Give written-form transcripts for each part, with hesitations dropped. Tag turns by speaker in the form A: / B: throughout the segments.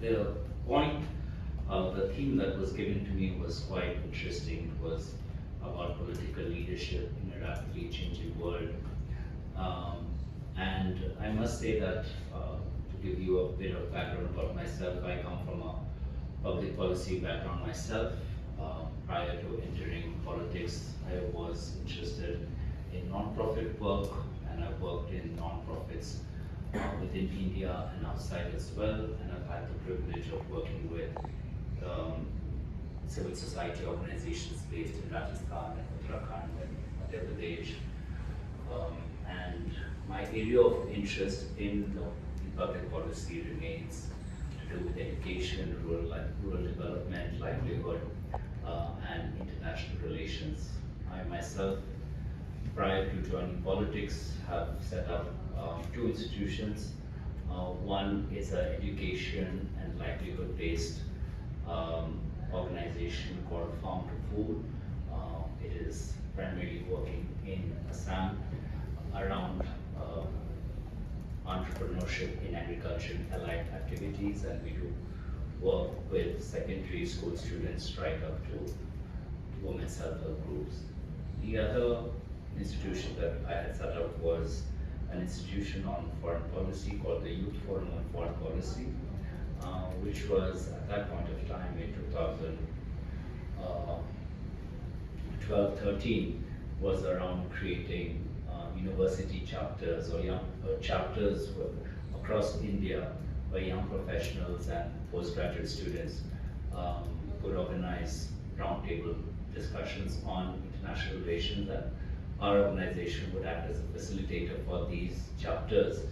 A: The point, the theme that was given to me was quite interesting. It was about political leadership in a rapidly changing world. Um, and I must say that to give you a bit of background about myself, I come from a public policy background myself. Prior to entering politics, I was interested in non-profit work, and I worked in non-profits within India and outside as well. And I've had the privilege of working with um, civil society organizations based in Rajasthan and Uttarakhand and Madhya Pradesh. And my area of interest in public policy remains to do with education, rural development, livelihood, and international relations. I myself, prior to joining politics, have set up two institutions. One is an education and livelihood-based organization called Farm to Food. It is primarily working in Assam around entrepreneurship in agriculture and allied activities, and we do work with secondary school students right up to women's self-help groups. The other institution that I had set up was an institution on foreign policy called the Youth Forum on Foreign Policy, which was at that point of time in 2012-13 was around creating university chapters or young chapters across India where young professionals and postgraduate students could organize roundtable discussions on international relations, and our organization would act as a facilitator for these chapters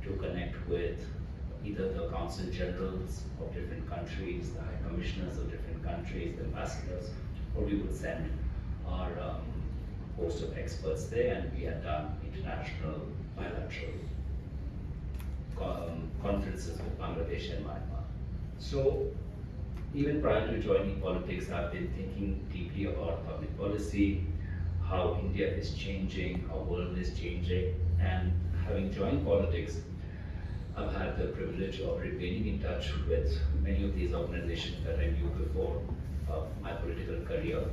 A: to connect with either the consul generals of different countries, the high commissioners of different countries, the ambassadors, or we would send our host of experts there, and we had done international bilateral conferences with Bangladesh and Myanmar. So even prior to joining politics, I've been thinking deeply about public policy, how India is changing, how world is changing, and having joined politics, I've had the privilege of remaining in touch with many of these organizations that I knew before my political career.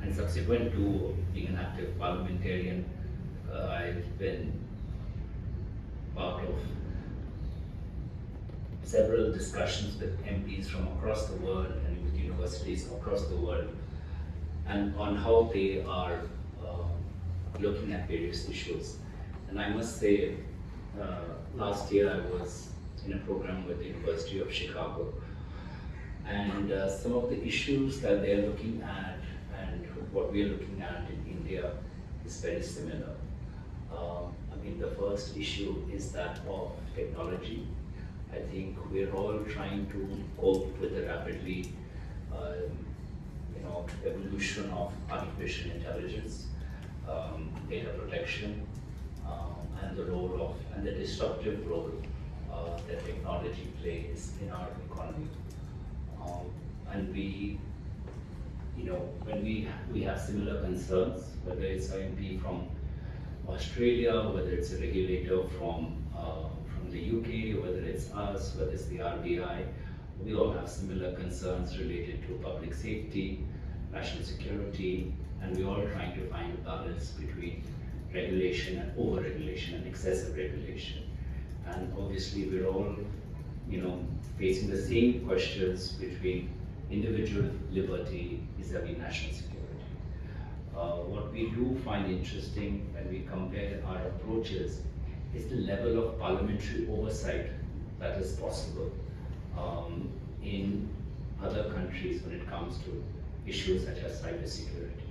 A: And subsequent to being an active parliamentarian, I've been part of several discussions with MPs from across the world and with universities across the world, and on how they are looking at various issues. And I must say, last year I was in a program with the University of Chicago, and some of the issues that they're looking at and what we are looking at in India is very similar. The first issue is that of technology. I think we're all trying to cope with the rapidly evolution of artificial intelligence, data protection, and the role of and the disruptive role that technology plays in our economy. And when we have similar concerns, whether it's an MP from Australia, whether it's a regulator from the UK, whether it's us, whether it's the RBI, we all have similar concerns related to public safety, national security, and we're all trying to find a balance between regulation and over-regulation and excessive regulation. And obviously we're all, facing the same questions between individual liberty vis-a-vis national security. What we do find interesting when we compare our approaches is the level of parliamentary oversight that is possible in other countries when it comes to issues such as cybersecurity.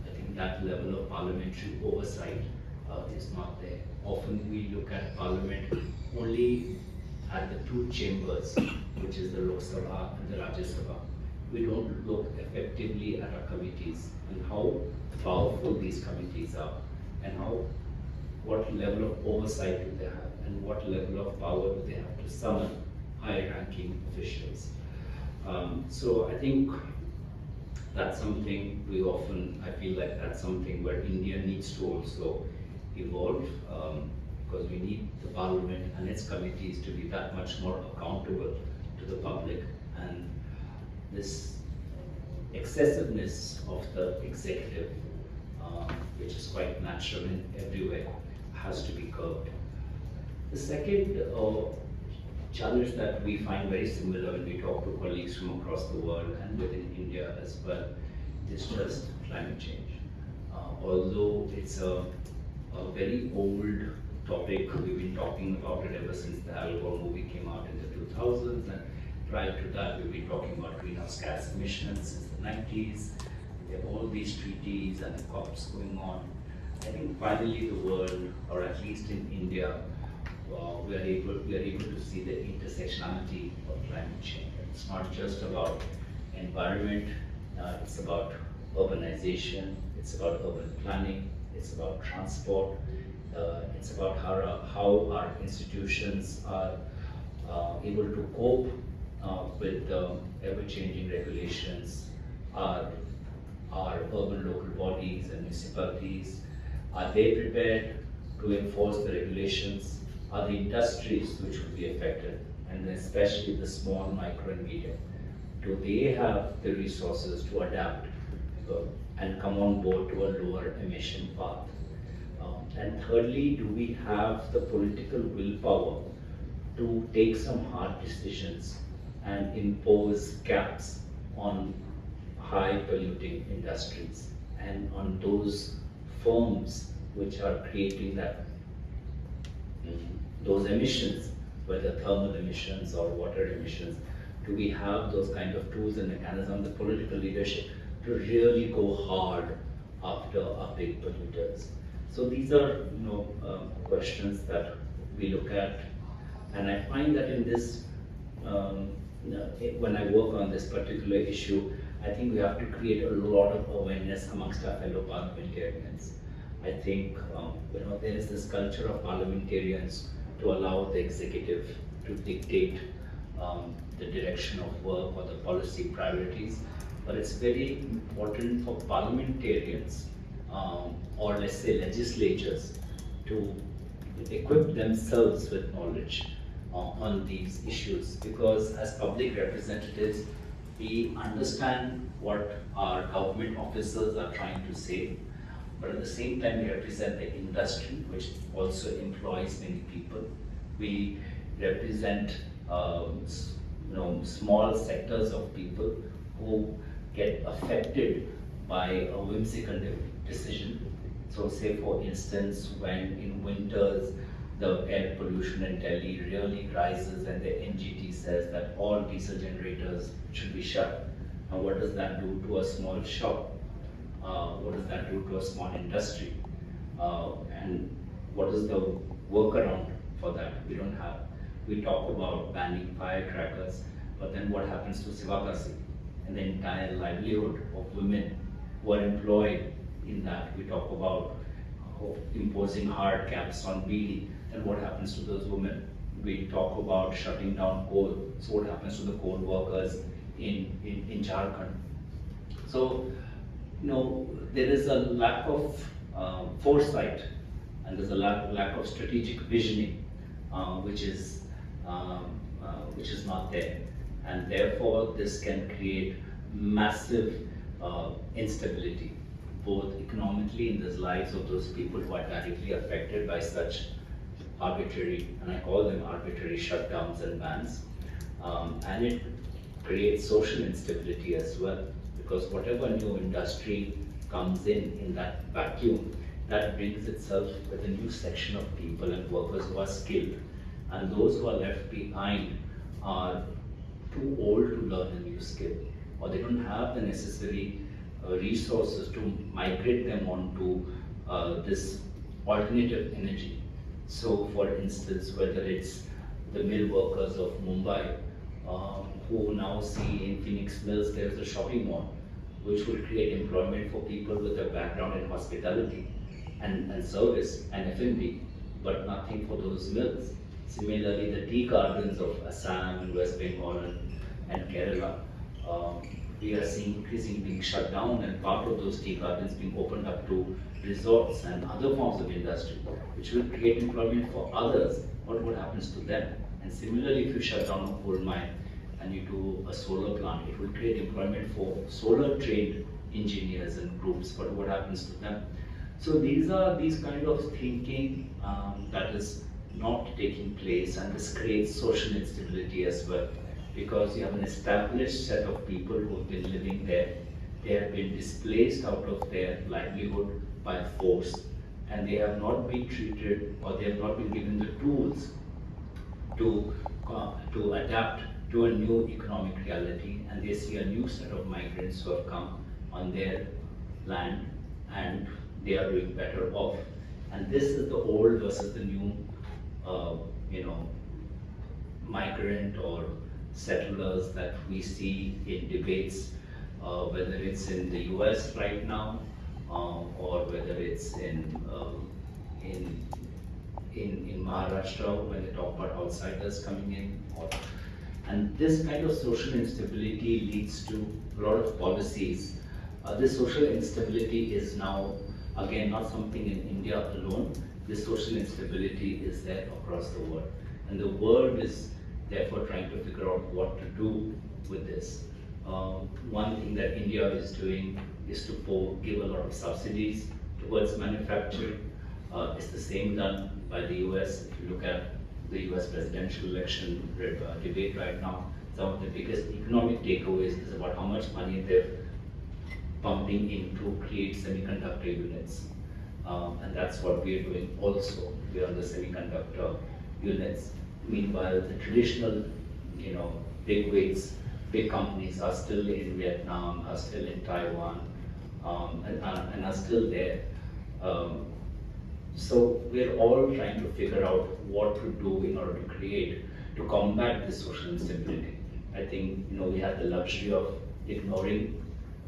A: I think that level of parliamentary oversight is not there. Often we look at parliament only at the two chambers, which is the Lok Sabha and the Rajya Sabha. We don't look effectively at our committees and how powerful these committees are, and what level of oversight do they have, and what level of power do they have to summon high-ranking officials. So I think that's something I feel like that's something where India needs to also evolve, because we need the parliament and its committees to be that much more accountable to this excessiveness of the executive, which is quite natural in everywhere, has to be curbed. The second challenge that we find very similar when we talk to colleagues from across the world and within India as well is just climate change. Although it's a very old topic, we've been talking about it ever since the Al Gore movie came out in the 2000s, and prior to that we've been talking about greenhouse gas emissions since the 90s. We have all these treaties and the COPs going on. I think finally the world, or at least in India, we are able to see the intersectionality of climate change. It's not just about environment, it's about urbanization, it's about urban planning, it's about transport, it's about how our institutions are able to cope with the ever-changing regulations, our urban local bodies and municipalities. Are they prepared to enforce the regulations? Are the industries which will be affected, and especially the small, micro and medium, do they have the resources to adapt and come on board to a lower emission path? And thirdly, do we have the political willpower to take some hard decisions and impose caps on high polluting industries and on those firms which are creating those emissions, whether thermal emissions or water emissions? Do we have those kind of tools and mechanisms, the political leadership, to really go hard after our big polluters? So these are questions that we look at, and I find that in this, when I work on this particular issue, I think we have to create a lot of awareness amongst our fellow parliamentarians. I think there is this culture of parliamentarians to allow the executive to dictate the direction of work or the policy priorities, but it's very important for parliamentarians or let's say legislatures to equip themselves with knowledge on these issues, because as public representatives we understand what our government officers are trying to say, but at the same time we represent the industry, which also employs many people. We represent small sectors of people who get affected by a whimsical decision. So say for instance, when in winters the air pollution in Delhi really rises and the NGT says that all diesel generators should be shut. Now what does that do to a small shop? What does that do to a small industry? And what is the workaround for that? We don't have. We talk about banning firecrackers, but then what happens to Sivakasi and the entire livelihood of women who are employed in that? We talk about imposing hard caps on BD, then what happens to those women? We talk about shutting down coal, so what happens to the coal workers in Jharkhand? So, there is a lack of foresight, and there's a lack of strategic visioning, which is not there, and therefore this can create massive instability, both economically in the lives of those people who are directly affected by such arbitrary, and I call them arbitrary shutdowns and bans, and it creates social instability as well, because whatever new industry comes in that vacuum, that brings itself with a new section of people and workers who are skilled, and those who are left behind are too old to learn a new skill, or they don't have the necessary resources to migrate them onto this alternative energy. So for instance, whether it's the mill workers of Mumbai, who now see in Phoenix Mills there's a shopping mall, which will create employment for people with a background in hospitality and service and F&B, but nothing for those mills. Similarly, the tea gardens of Assam and West Bengal and Kerala, we are seeing increasingly being shut down, and part of those tea gardens being opened up to resorts and other forms of industry, which will create employment for others. What happens to them? And similarly, if you shut down a coal mine and you do a solar plant, it will create employment for solar trained engineers and groups, but what happens to them? So these are these kind of thinking that is not taking place, and this creates social instability as well, because you have an established set of people who have been living there. They have been displaced out of their livelihood by force, and they have not been treated, or they have not been given the tools to adapt to a new economic reality, and they see a new set of migrants who have come on their land, and they are doing better off. And this is the old versus the new, you know, migrant or settlers that we see in debates, whether it's in the US right now, or whether it's in in Maharashtra when they talk about outsiders coming in. And this kind of social instability leads to a lot of policies. This social instability is now, again, not something in India alone. This social instability is there across the world. And the world is therefore trying to figure out what to do with this. One thing that India is doing is to give a lot of subsidies towards manufacturing. It's the same done by the US. If you look at the US presidential election debate right now, some of the biggest economic takeaways is about how much money they're pumping in to create semiconductor units. And that's what we're doing also. We're on the semiconductor units. Meanwhile, the traditional, you know, big wigs, big companies are still in Vietnam, are still in Taiwan, and are still there. So we're all trying to figure out what to do in order to combat this social instability. I think, you know, we have the luxury of ignoring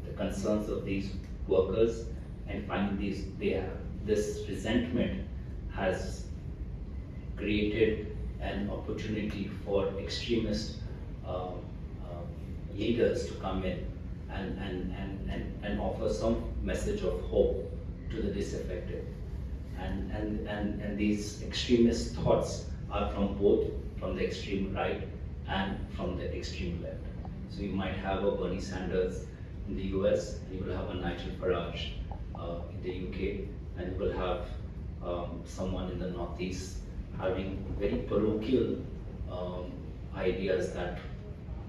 A: the concerns of these workers and finding this resentment has created an opportunity for extremist leaders to come in and offer some message of hope to the disaffected. And these extremist thoughts are from the extreme right and from the extreme left. So you might have a Bernie Sanders in the US, and you will have a Nigel Farage in the UK, and you will have someone in the Northeast having very parochial ideas that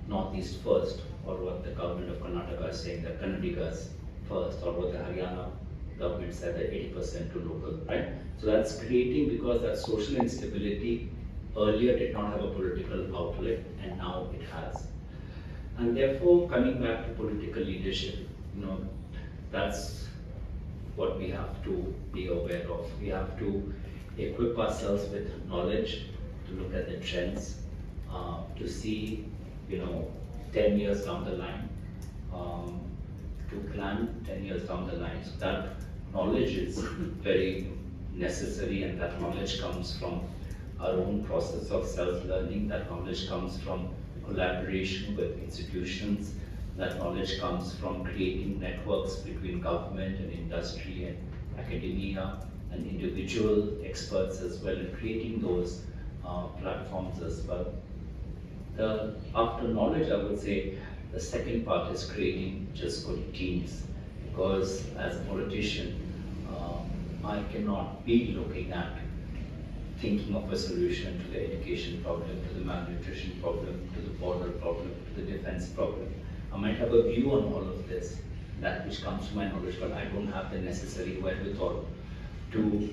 A: Northeast first, or what the government of Karnataka is saying, that Kannadigas first, or what the Haryana government said, that 80% to local, right? So that's creating, because that social instability earlier did not have a political outlet, and now it has. And therefore, coming back to political leadership, you know, that's what we have to be aware of. We have to equip ourselves with knowledge to look at the trends, to see, you know, 10 years down the line, to plan 10 years down the line. So that knowledge is very necessary, and that knowledge comes from our own process of self-learning. That knowledge comes from collaboration with institutions. That knowledge comes from creating networks between government and industry and academia and individual experts as well, and creating those platforms as well. After knowledge, I would say the second part is creating just good teams, because as a politician, I cannot be looking at thinking of a solution to the education problem, to the malnutrition problem, to the border problem, to the defense problem. I might have a view on all of this, that which comes to my knowledge, but I don't have the necessary wherewithal to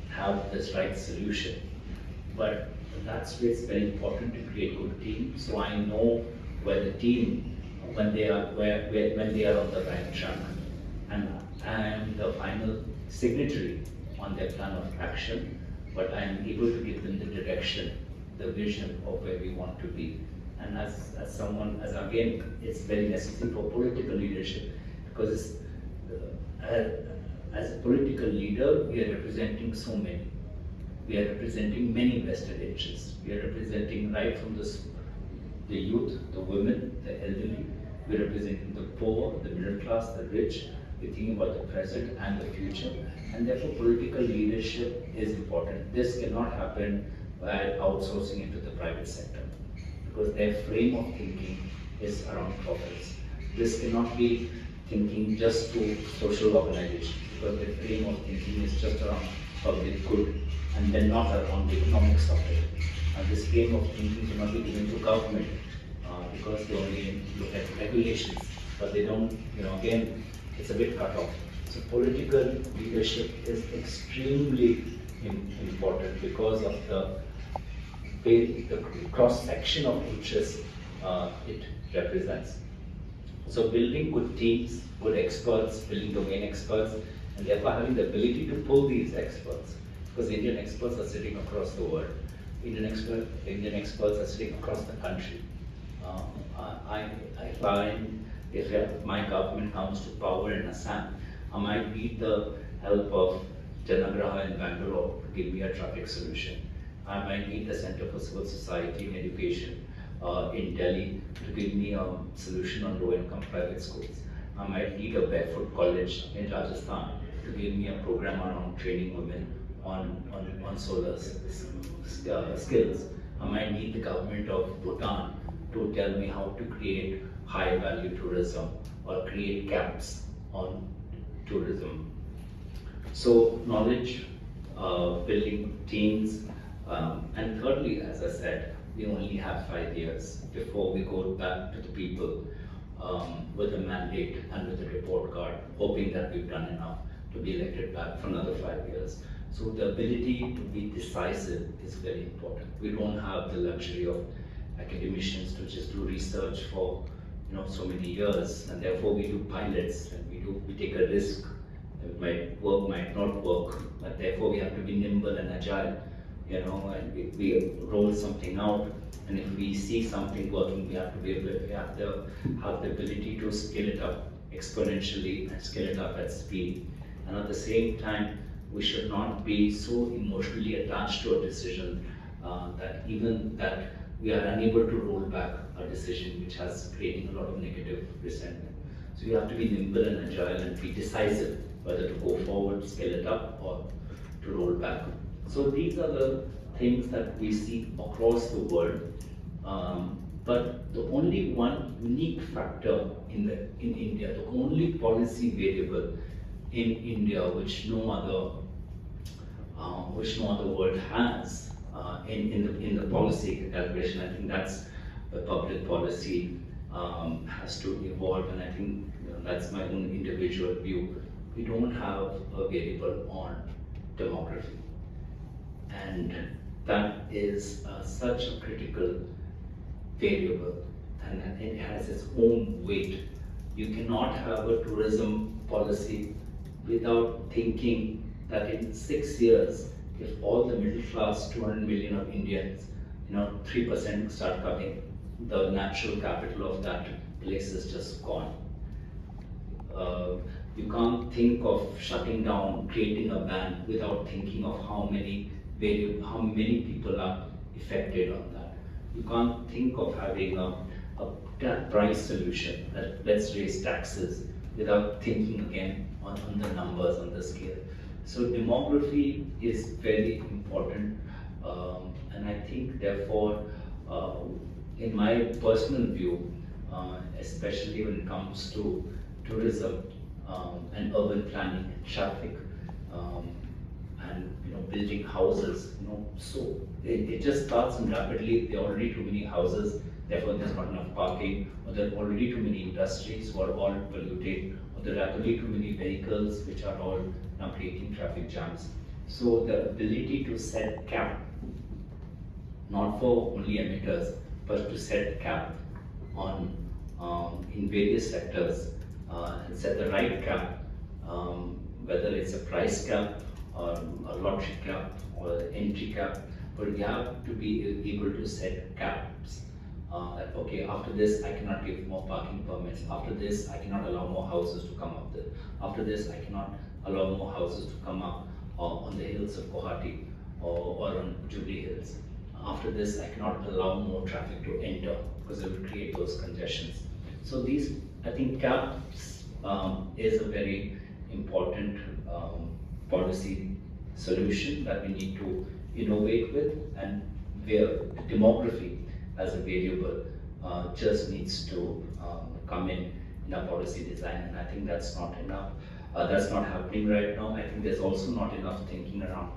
A: have this right solution. But that's where it's very important to create good teams. So I know where the team, when they are when they are on the right track, and I am the final signatory on their plan of action, but I am able to give them the direction, the vision of where we want to be. And as again, it's very necessary for political leadership, because as a political leader, we are representing so many. We are representing many vested interests. We are representing right from the youth, the women, the elderly. We are representing the poor, the middle class, the rich. We're thinking about the present and the future. And therefore, political leadership is important. This cannot happen by outsourcing it to the private sector, because their frame of thinking is around profits. This cannot be thinking just to social organization, because their frame of thinking is just around public good and then not around the economics of it. And this frame of thinking cannot be given to government because they only look at regulations, but they don't, again, it's a bit cut off. So political leadership is extremely important because of the cross-section of interests it represents. So building good teams, good experts, building domain experts, and therefore having the ability to pull these experts, because Indian experts are sitting across the world. Indian experts are sitting across the country. I find if my government comes to power in Assam, I might need the help of Demography in Bangalore to give me a traffic solution. I might need the Center for Civil Society and Education in Delhi to give me a solution on low-income private schools. I might need a barefoot college in Rajasthan to give me a program around training women on solar skills. I might need the government of Bhutan to tell me how to create high value tourism or create caps on tourism. So knowledge, building teams, and thirdly, as I said, we only have 5 years before we go back to the people with a mandate and with a report card, hoping that we've done enough to be elected back for another 5 years. So the ability to be decisive is very important. We don't have the luxury of academicians to just do research for so many years, and therefore we do pilots and we take a risk. It might work, might not work, but therefore we have to be nimble and agile, and we roll something out. And if we see something working, we have to have the ability to scale it up exponentially and scale it up at speed. And at the same time, we should not be so emotionally attached to a decision that we are unable to roll back a decision which has creating a lot of negative resentment. So you have to be nimble and agile and be decisive whether to go forward, scale it up, or to roll back. So these are the things that we see across the world. But the only one unique factor in India, the only policy variable in India which no other world has in the policy calculation, I think that's the public policy has to evolve, and I think that's my own individual view. We don't have a variable on demography, and that is such a critical variable, and it has its own weight. You cannot have a tourism policy without thinking that in 6 years, if all the middle class 200 million of Indians, 3% start coming, the natural capital of that place is just gone. You can't think of shutting down, creating a ban without thinking of how many people are affected on that. You can't think of having a price solution that let's raise taxes without thinking again on the numbers, on the scale. So demography is very important, and I think therefore, in my personal view, especially when it comes to tourism and urban planning and traffic, and building houses, so it just starts and rapidly. There are already too many houses, therefore there's not enough parking, or there are already too many industries who are all polluting, or there are already too many vehicles which are all now creating traffic jams. So the ability to set cap, not for only emitters, but to set cap on in various sectors and set the right cap, whether it's a price cap or a lottery cap or entry cap, but we have to be able to set caps. That okay, after this I cannot give more parking permits. After this I cannot allow more houses to come up there. After this I cannot allow more houses to come up on the hills of Guwahati or on Jubilee Hills. After this I cannot allow more traffic to enter because it will create those congestions. So these, I think caps is a very important policy solution that we need to innovate with, and where demography as a variable just needs to come in a policy design, and I think that's not enough. That's not happening right now. I think there's also not enough thinking around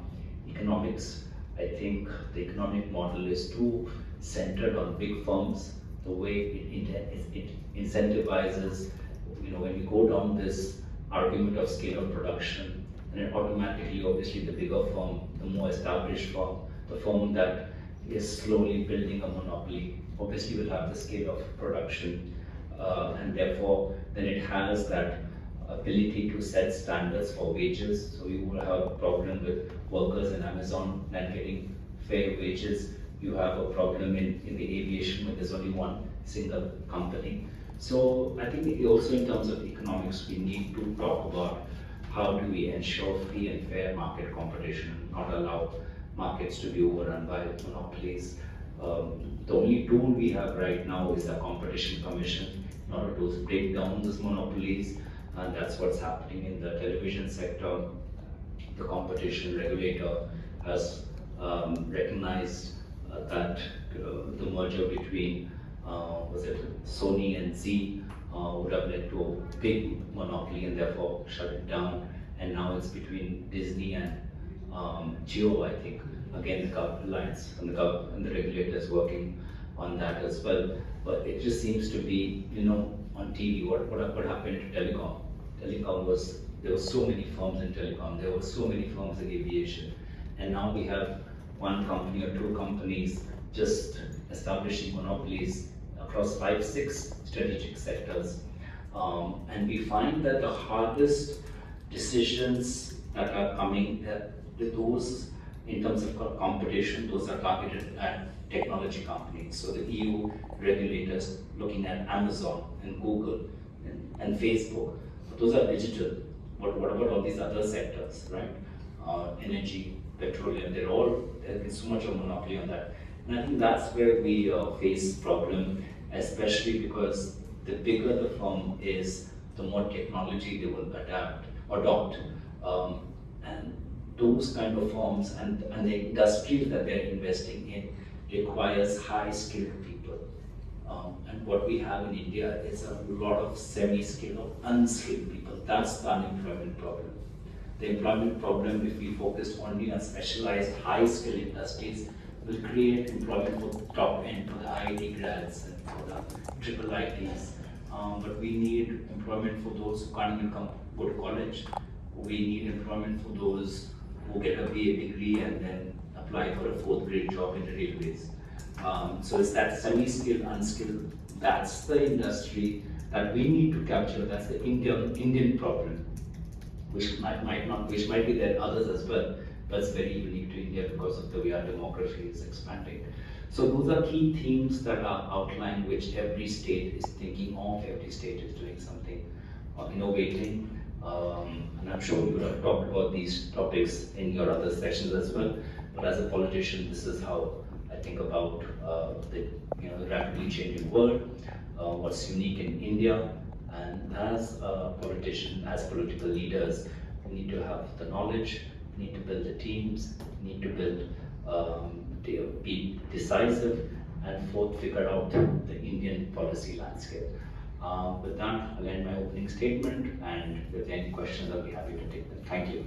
A: economics. I think the economic model is too centered on big firms. The way it incentivizes, when you go down this argument of scale of production, and it automatically, obviously, the bigger firm, the more established firm, the firm that is slowly building a monopoly, obviously will have the scale of production, and therefore then it has that ability to set standards for wages. So you will have a problem with workers in Amazon not getting fair wages. You have a problem in the aviation where there's only one single company. So I think also in terms of economics, we need to talk about how do we ensure free and fair market competition, not allow markets to be overrun by monopolies. The only tool we have right now is the Competition Commission in order to break down these monopolies, and that's what's happening in the television sector. The competition regulator has recognized that the merger between was it Sony and Z would have led to a big monopoly and therefore shut it down. And now it's between Disney and Geo, I think. Again, the alliance and the regulators working on that as well. But it just seems to be, on TV, what happened to telecom? Telecom was, there were so many firms in telecom, there were so many firms in aviation, and now we have one company or two companies just establishing monopolies across 5, 6 strategic sectors. And we find that the hardest decisions that are coming, those in terms of competition, those are targeted at technology companies. So the EU regulators looking at Amazon and Google and Facebook, those are digital. But what about all these other sectors, right? Energy, petroleum, there's so much of monopoly on that. And I think that's where we face problem, especially because the bigger the firm is, the more technology they will adopt. And those kind of firms and the industries that they're investing in requires high skilled people. And what we have in India is a lot of semi-skilled or unskilled people. That's the unemployment problem. The employment problem, if we focus only on specialized high-skilled industries, will create employment for the top end, for the IIT grads and for the triple ITs. But we need employment for those who can't even go to college. We need employment for those who get a BA degree and then apply for a 4th grade job in the railways. So it's that semi-skilled, unskilled, that's the industry that we need to capture. That's the Indian problem, which might be there others as well, but it's very unique to India because of the way our demography is expanding. So those are key themes that are outlined, which every state is thinking of, every state is doing something, innovating. And I'm sure you would have talked about these topics in your other sessions as well. But as a politician, this is how I think about the rapidly changing world, what's unique in India, and as a politician, as political leaders, we need to have the knowledge, we need to build the teams, we need to be decisive, and fourth, figure out the Indian policy landscape. With that, I'll end my opening statement, and if there are any questions, I'll be happy to take them. Thank you.